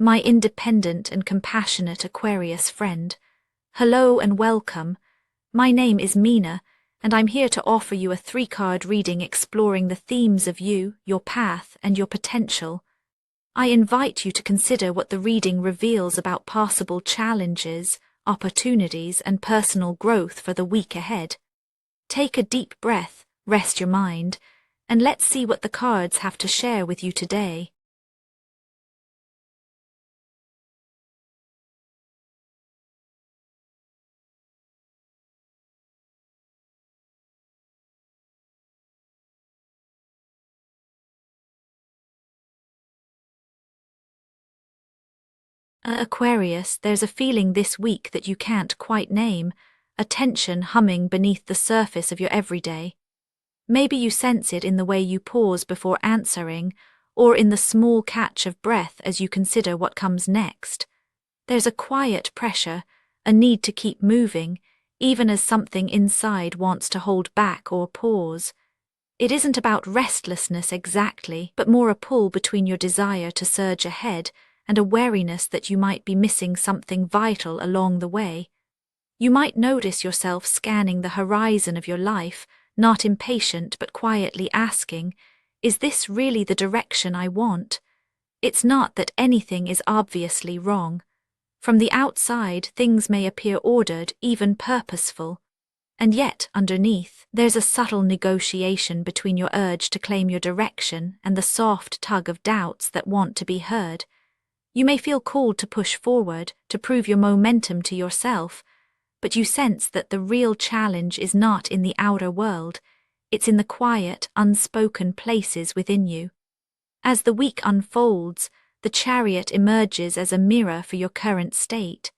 my independent and compassionate Aquarius friend. Hello and welcome. My name is Mina, and I'm here to offer you a 3-card reading exploring the themes of you, your path, and your potential. I invite you to consider what the reading reveals about possible challenges, opportunities, and personal growth for the week ahead. Take a deep breath, rest your mind, and let's see what the cards have to share with you today. Aquarius, there's a feeling this week that you can't quite name, a tension humming beneath the surface of your everyday. Maybe you sense it in the way you pause before answering, or in the small catch of breath as you consider what comes next. There's a quiet pressure, a need to keep moving, even as something inside wants to hold back or pause. It isn't about restlessness exactly, but more a pull between your desire to surge ahead and a wariness that you might be missing something vital along the way. You might notice yourself scanning the horizon of your life, not impatient but quietly asking, is this really the direction I want? It's not that anything is obviously wrong. From the outside, things may appear ordered, even purposeful. And yet, underneath, there's a subtle negotiation between your urge to claim your direction and the soft tug of doubts that want to be heard. You may feel called to push forward, to prove your momentum to yourself, but you sense that the real challenge is not in the outer world, it's in the quiet, unspoken places within you. As the week unfolds, the chariot emerges as a mirror for your current state.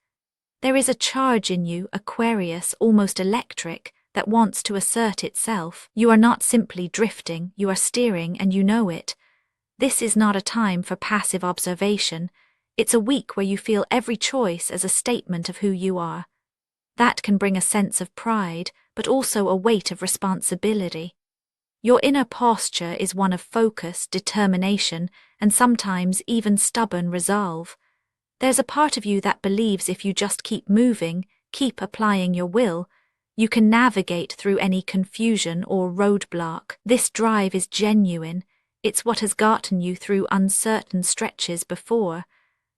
There is a charge in you, Aquarius, almost electric, that wants to assert itself. You are not simply drifting, you are steering, and you know it. This is not a time for passive observation. It's a week where you feel every choice as a statement of who you are. That can bring a sense of pride, but also a weight of responsibility. Your inner posture is one of focus, determination, and sometimes even stubborn resolve. There's a part of you that believes if you just keep moving, keep applying your will, you can navigate through any confusion or roadblock. This drive is genuine. It's what has gotten you through uncertain stretches before.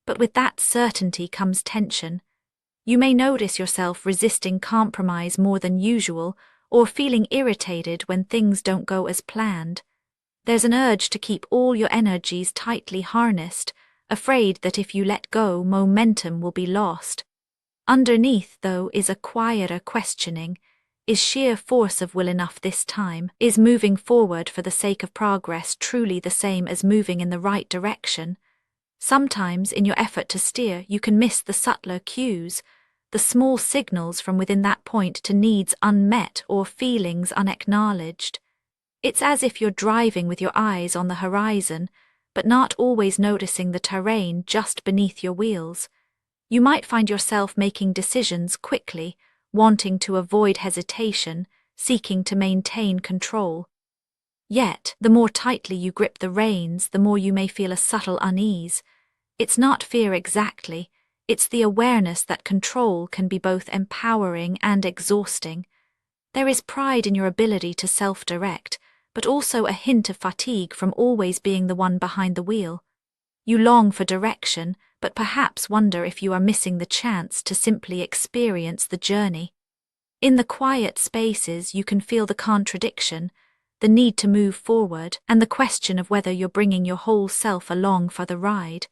But with that certainty comes tension. You may notice yourself resisting compromise more than usual or feeling irritated when things don't go as planned. There's an urge to keep all your energies tightly harnessed, afraid that if you let go, momentum will be lost. Underneath, though, is a quieter questioning. Is sheer force of will enough this time? Is moving forward for the sake of progress truly the same as moving in the right direction? Sometimes, in your effort to steer, you can miss the subtler cues, the small signals from within that point to needs unmet or feelings unacknowledged. It's as if you're driving with your eyes on the horizon, but not always noticing the terrain just beneath your wheels. You might find yourself making decisions quickly, wanting to avoid hesitation, seeking to maintain control. Yet, the more tightly you grip the reins, the more you may feel a subtle unease. It's not fear exactly, it's the awareness that control can be both empowering and exhausting. There is pride in your ability to self-direct, but also a hint of fatigue from always being the one behind the wheel. You long for direction, but perhaps wonder if you are missing the chance to simply experience the journey. In the quiet spaces, you can feel the contradiction, the need to move forward, and the question of whether you're bringing your whole self along for the ride.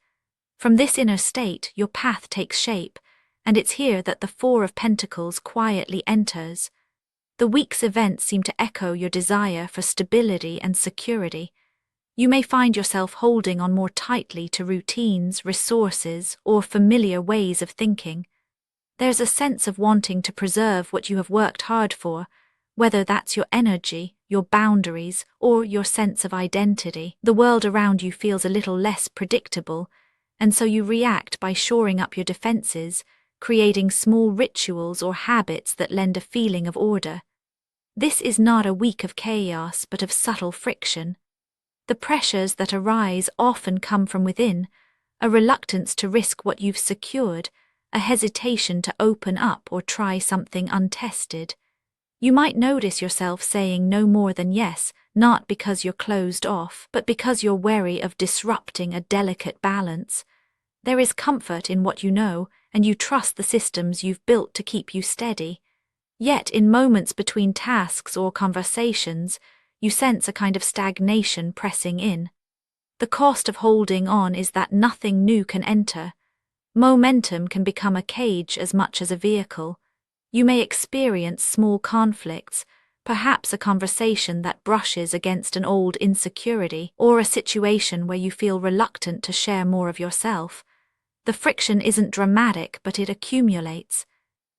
From this inner state, your path takes shape, and it's here that the Four of Pentacles quietly enters. The week's events seem to echo your desire for stability and security. You may find yourself holding on more tightly to routines, resources, or familiar ways of thinking. There's a sense of wanting to preserve what you have worked hard for, whether that's your energy, your boundaries, or your sense of identity. The world around you feels a little less predictable, and so you react by shoring up your defenses, creating small rituals or habits that lend a feeling of order. This is not a week of chaos, but of subtle friction. The pressures that arise often come from within, a reluctance to risk what you've secured, a hesitation to open up or try something untested. You might notice yourself saying no more than yes, not because you're closed off, but because you're wary of disrupting a delicate balance. There is comfort in what you know, and you trust the systems you've built to keep you steady. Yet, in moments between tasks or conversations, you sense a kind of stagnation pressing in. The cost of holding on is that nothing new can enter. Momentum can become a cage as much as a vehicle. You may experience small conflicts, perhaps a conversation that brushes against an old insecurity, or a situation where you feel reluctant to share more of yourself. The friction isn't dramatic, but it accumulates.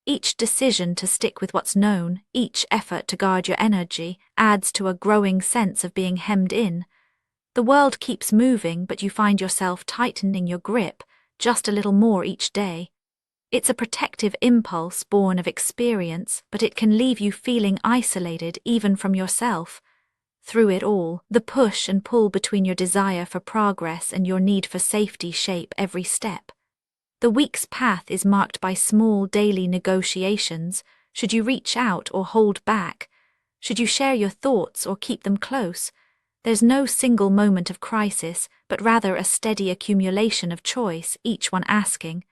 Each decision to stick with what's known, each effort to guard your energy, adds to a growing sense of being hemmed in. The world keeps moving, but you find yourself tightening your grip just a little more each day. It's a protective impulse born of experience, but it can leave you feeling isolated even from yourself. Through it all, the push and pull between your desire for progress and your need for safety shape every step. The week's path is marked by small daily negotiations. Should you reach out or hold back? Should you share your thoughts or keep them close? There's no single moment of crisis, but rather a steady accumulation of choice, each one asking,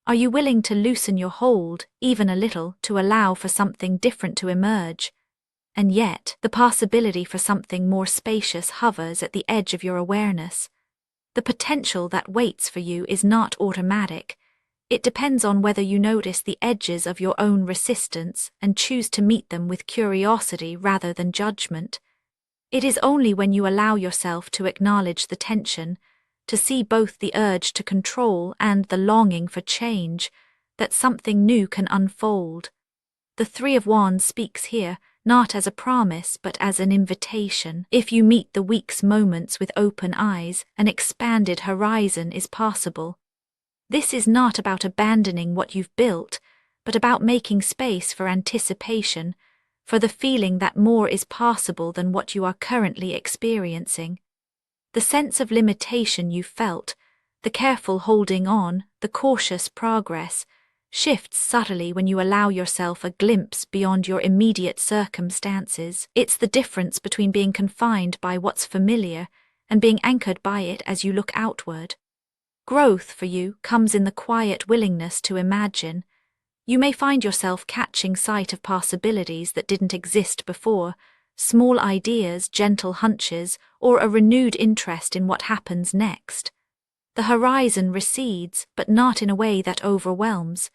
are you willing to loosen your hold, even a little, to allow for something different to emerge? And yet, the possibility for something more spacious hovers at the edge of your awareness. The potential that waits for you is not automatic. It depends on whether you notice the edges of your own resistance and choose to meet them with curiosity rather than judgment. It is only when you allow yourself to acknowledge the tension, to see both the urge to control and the longing for change, that something new can unfold. The Three of Wands speaks here, not as a promise but as an invitation. If you meet the week's moments with open eyes, an expanded horizon is possible. This is not about abandoning what you've built, but about making space for anticipation, for the feeling that more is possible than what you are currently experiencing. The sense of limitation you felt, the careful holding on, the cautious progress, shifts subtly when you allow yourself a glimpse beyond your immediate circumstances. It's the difference between being confined by what's familiar and being anchored by it as you look outward. Growth for you comes in the quiet willingness to imagine. You may find yourself catching sight of possibilities that didn't exist before, small ideas, gentle hunches, or a renewed interest in what happens next. The horizon recedes, but not in a way that overwhelms.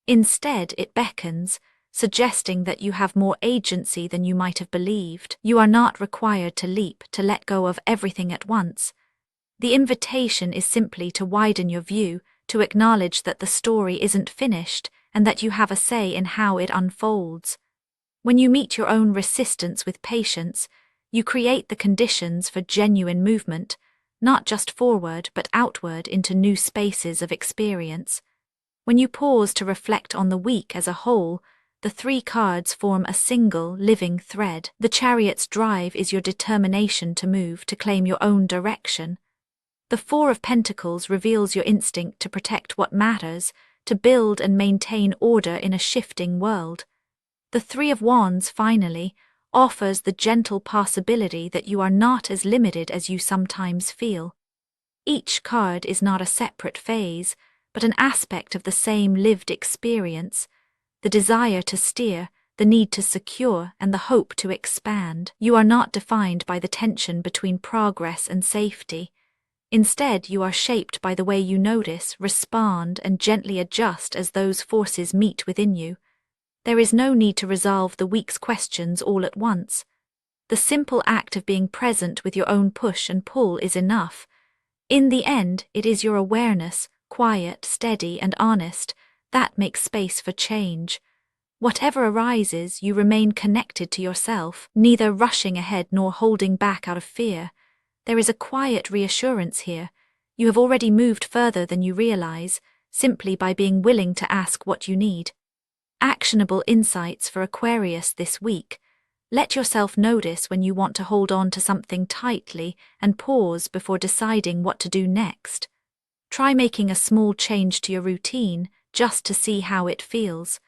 Instead, it beckons, suggesting that you have more agency than you might have believed. You are not required to leap, to let go of everything at once. The invitation is simply to widen your view, to acknowledge that the story isn't finished and that you have a say in how it unfolds. When you meet your own resistance with patience, you create the conditions for genuine movement, not just forward but outward into new spaces of experience. When you pause to reflect on the week as a whole, the three cards form a single, living thread. The Chariot's drive is your determination to move, to claim your own direction. The Four of Pentacles reveals your instinct to protect what matters, to build and maintain order in a shifting world. The Three of Wands, finally, offers the gentle possibility that you are not as limited as you sometimes feel. Each card is not a separate phase, but an aspect of the same lived experience, the desire to steer, the need to secure, and the hope to expand. You are not defined by the tension between progress and safety. Instead, you are shaped by the way you notice, respond, and gently adjust as those forces meet within you. There is no need to resolve the week's questions all at once. The simple act of being present with your own push and pull is enough. In the end, it is your awareness, quiet, steady, and honest, that makes space for change. Whatever arises, you remain connected to yourself, neither rushing ahead nor holding back out of fear. There is a quiet reassurance here. You have already moved further than you realize, simply by being willing to ask what you need. Actionable insights for Aquarius this week. Let yourself notice when you want to hold on to something tightly and pause before deciding what to do next. Try making a small change to your routine just to see how it feels.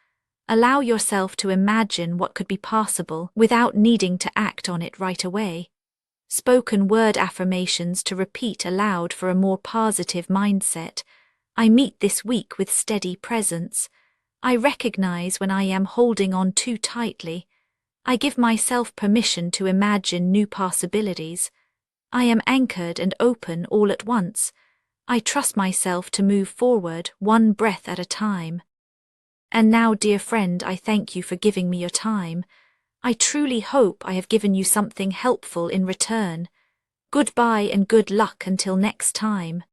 Allow yourself to imagine what could be possible without needing to act on it right away. Spoken word affirmations to repeat aloud for a more positive mindset. I meet this week with steady presence. I recognize when I am holding on too tightly. I give myself permission to imagine new possibilities. I am anchored and open all at once. I trust myself to move forward one breath at a time. And now, dear friend, I thank you for giving me your time. I truly hope I have given you something helpful in return. Goodbye and good luck until next time.